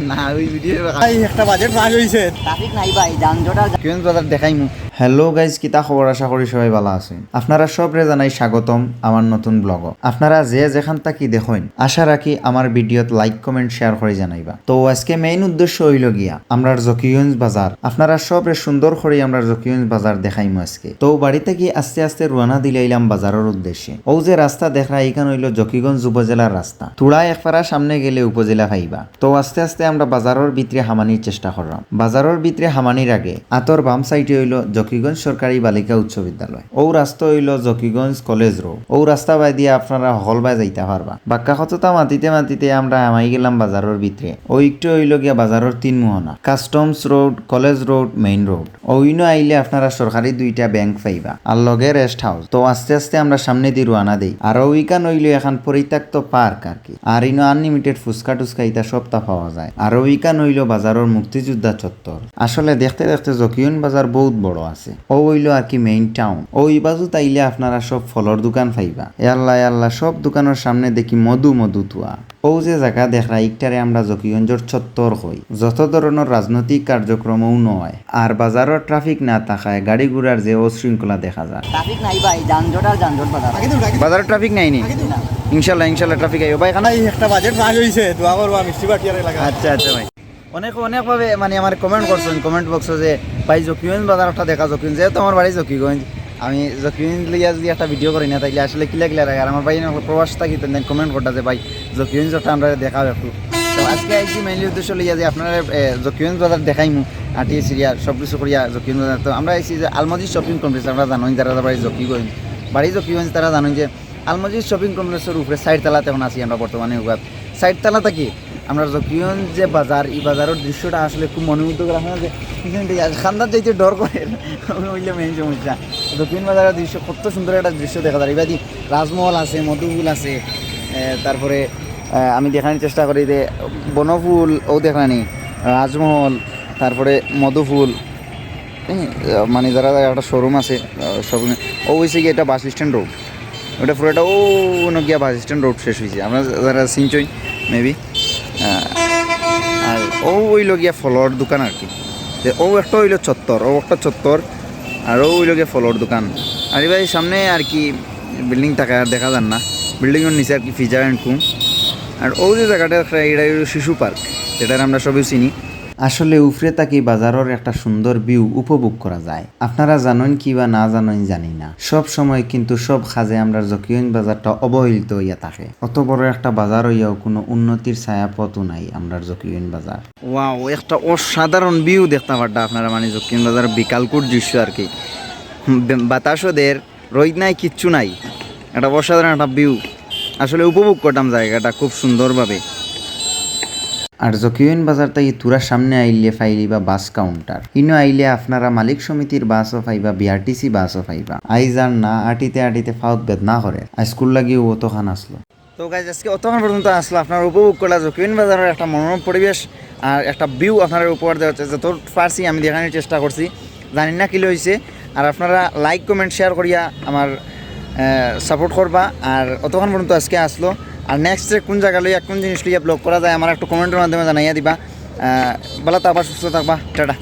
না ওই ভিডিও একটা বাজেট পাস হইছে ট্রাফিক নাই ভাই যানজট আর কিয়ন বাজার দেখাইমু। হ্যালো গাইজ, কিতা খবর? আশা করি সবাই ভালো আছেন। আপনারা সবরে জানাই স্বাগতম আমার নতুন ব্লগ। আপনারা যে যেখান থাকি দেখেন, আশা রাখি আমার ভিডিওত লাইক কমেন্ট শেয়ার করে জানাইবা। তো আজকে মেইন উদ্দেশ্য হইল গিয়া আমরার জকিগঞ্জ বাজার। আপনারা সবরে সুন্দর করে আমরা জকিগঞ্জ বাজার দেখাইমু আজকে। তো বাড়িতে কি আস্তে আস্তে রওনা দিলাইলাম বাজারের উদ্দেশ্যে। ও যে রাস্তা দেখা এইখান হইল জকিগঞ্জ উপজেলার রাস্তা। তুড়া একপারা সামনে গেলে উপজেলা পাইবা। তো আস্তে আস্তে আমরা বাজারের ভিতরে হামানির চেষ্টা করলাম। বাজারের ভিতরে হামানির আগে আতর বাম সাইডে হইল জকিগঞ্জ সরকারি বালিকা উচ্চ বিদ্যালয়। ও রাস্তা হইল জকিগঞ্জ কলেজ রোড। ও রাস্তা বাই দিয়ে আপনারা হলবাই যাইতে পারবা। বাক্কা কতটা মাতিতে মাতিতে আমরা আমাই গেলাম বাজারের ভিতরে। ও একটু হইল গিয়া বাজারের 3 মোহনা, customs road, college road, main road. ওইনো আইলে আপনারা সরকারি 2টা ব্যাংক পাইবা আর লগে রেস্ট হাউস। তো আস্তে আস্তে আমরা সামনে দিয়ে রওনা দেই। আর ওইখান হইল এখন পরিত্যক্ত পার্ক আর কি। আর ইনো আনলিমিটেড ফুচকা টুচকা ইতা সবটা পাওয়া যায়। আর ওইখান হইল বাজারের মুক্তিযোদ্ধা চত্বর। আসলে দেখতে দেখতে জকিগঞ্জ বাজার বহুত বড় আছে। ও হইল আর কি মেইন টাউন। ওই বাজু তাইলে আপনারা সব ফলর দোকান পাইবা। আল্লাহ আল্লাহ, সব দোকানের সামনে দেখি মধু মধু তুয়া। ও যে জায়গা দেখা ইকটারে আমরা জকিগঞ্জের চত্বর হই। যত ধরনের রাজনৈতিক কার্যক্রমও নয়। আর বাজারের ট্রাফিক না থাকায় গাড়ি ঘোড়ার যে অশৃঙ্খলা দেখা যায়। ট্রাফিক নাই ভাই যানজট আর যানজট বাজার বাজারের ট্রাফিক নাই নি? ইনশাল্লাহ ইনশাল্লাহ ট্রাফিক আইব ভাই। এখানে একটা বাজেট পাস হইছে দোয়া করবা মিষ্টি বাটিয়ার এলাকা। আচ্ছা আচ্ছা ভাই, অনেকভাবে মানে আমার কমেন্ট করছেন কমেন্ট বক্সে যে ভাই জকিগঞ্জ বাজারটা দেখা। জকিগঞ্জ যেহেতু আমার বাড়ি জকিগঞ্জ, আমি জকিগঞ্জ লিয়া যদি একটা ভিডিও করি না তাইলে আসলে কিলা লাগে। আর আমার ভাই প্রবাস থাকি তেন কমেন্ট করতে যে ভাই জকিগঞ্জটা আমরা দেখাও একটু। তো আজকে আইছি মেইনলি উদ্দেশ্য লইয়া যে আপনারা জকিগঞ্জ বাজার দেখাইমু আটি সিরিয়া সব কিছু করিয়া জকিগঞ্জ বাজার। তো আমরা আইছি যে আলমজি শপিং কমপ্লেক্স। আপনারা জানেন যারা বাড়ি জকিগঞ্জ তারা জানেন যে আলমজি শপিং কমপ্লেক্সের উপরে 4 তালাতে এখন আছি আমরা বর্তমানে। 4 তালা থাকি আমরা জকিগঞ্জ যে বাজার, এই বাজারের দৃশ্যটা আসলে খুব মনোমুগ্ধকর। আপনার যে খান্দার যাইতে ডর করে হইলে মেইন সমস্যা। জকিগঞ্জ বাজারের দৃশ্য কত সুন্দর একটা দৃশ্য দেখা যায়। এবার রাজমহল আছে, মধুফুল আছে, তারপরে আমি দেখানোর চেষ্টা করি যে বনফুল ও দেখানি, রাজমহল, তারপরে মধুফুল, মানে যারা একটা শোরুম আছে শপিং। ও হয়েছে কি এটা বাস স্ট্যান্ড রোড। ওটা পুরোটা ও গিয়া বাস স্ট্যান্ড রোড শেষ হয়েছে। আমরা যারা সিনচই মেবি। আর ও হইল গিয়া ফলর দোকান আর কি। ও একটা হইল চত্বর, ও একটা চত্বর। আর ও হইল গিয়া ফলর দোকান। আর এবার সামনে আর কি বিল্ডিং থাকে আর দেখা যান না। বিল্ডিংয়ের নিচে আর কি ফিচার অ্যান্ড কুম। আর ও যে জায়গাটা এটা হইল শিশু পার্ক, যেটার আমরা সবই চিনি। আসলে উফরে তাকি বাজারের একটা সুন্দর ভিউ উপভোগ করা যায়। আপনারা জানেন কি বা না জানেন জানি না, সব সময় কিন্তু সব কাজে আমরা জকিগঞ্জ বাজারটা অবহেলিত হইয়া থাকে। অত বড় একটা বাজার হইয়াও কোনো উন্নতির ছায়াপথও নাই আমরা জকিগঞ্জ বাজার। ওয়াও, একটা অসাধারণ ভিউ দেখতে পারটা আপনারা, মানে জকিগঞ্জ বাজার বিকালকুট দৃশ্য আর কি। বাতাসও দের, রোদ নাই, কিচ্ছু নাই, একটা অসাধারণ একটা ভিউ। আসলে উপভোগ করতাম জায়গাটা খুব সুন্দরভাবে। আর জকিগঞ্জ বাজারটা এই তুরা সামনে আইলে ফাইলি বা বাস কাউন্টার। ইনো আইলে আপনারা মালিক সমিতির বাসও পাইবা, বিআরটিসি বাসও পাইবা। আইজার না আটিতে ফাউত বেদনা করে। স্কুল লাগিও অতখান আসলো। তো গাইজ আজকে অতক্ষণ পর্যন্ত আসলো। আপনারা উপভোগ করলা জকিগঞ্জ বাজারের একটা মনোরম পরিবেশ আর একটা ভিউ আপনারা উপহার দেওয়া হচ্ছে। যত পারছি আমি দেখানোর চেষ্টা করছি, জানি না কি হয়েছে। আর আপনারা লাইক কমেন্ট শেয়ার করিয়া আমার সাপোর্ট করবা। আর অতক্ষণ পর্যন্ত আজকে আসলো। আর নেক্সট কোন জায়গা লইয়া কোন জিনিস লইয়া ব্লগ করা যায় আমার একটু কমেন্টের মাধ্যমে জানাইয়া দিবা। ভালো থাকবা, সুস্থ থাকবা, টাটা।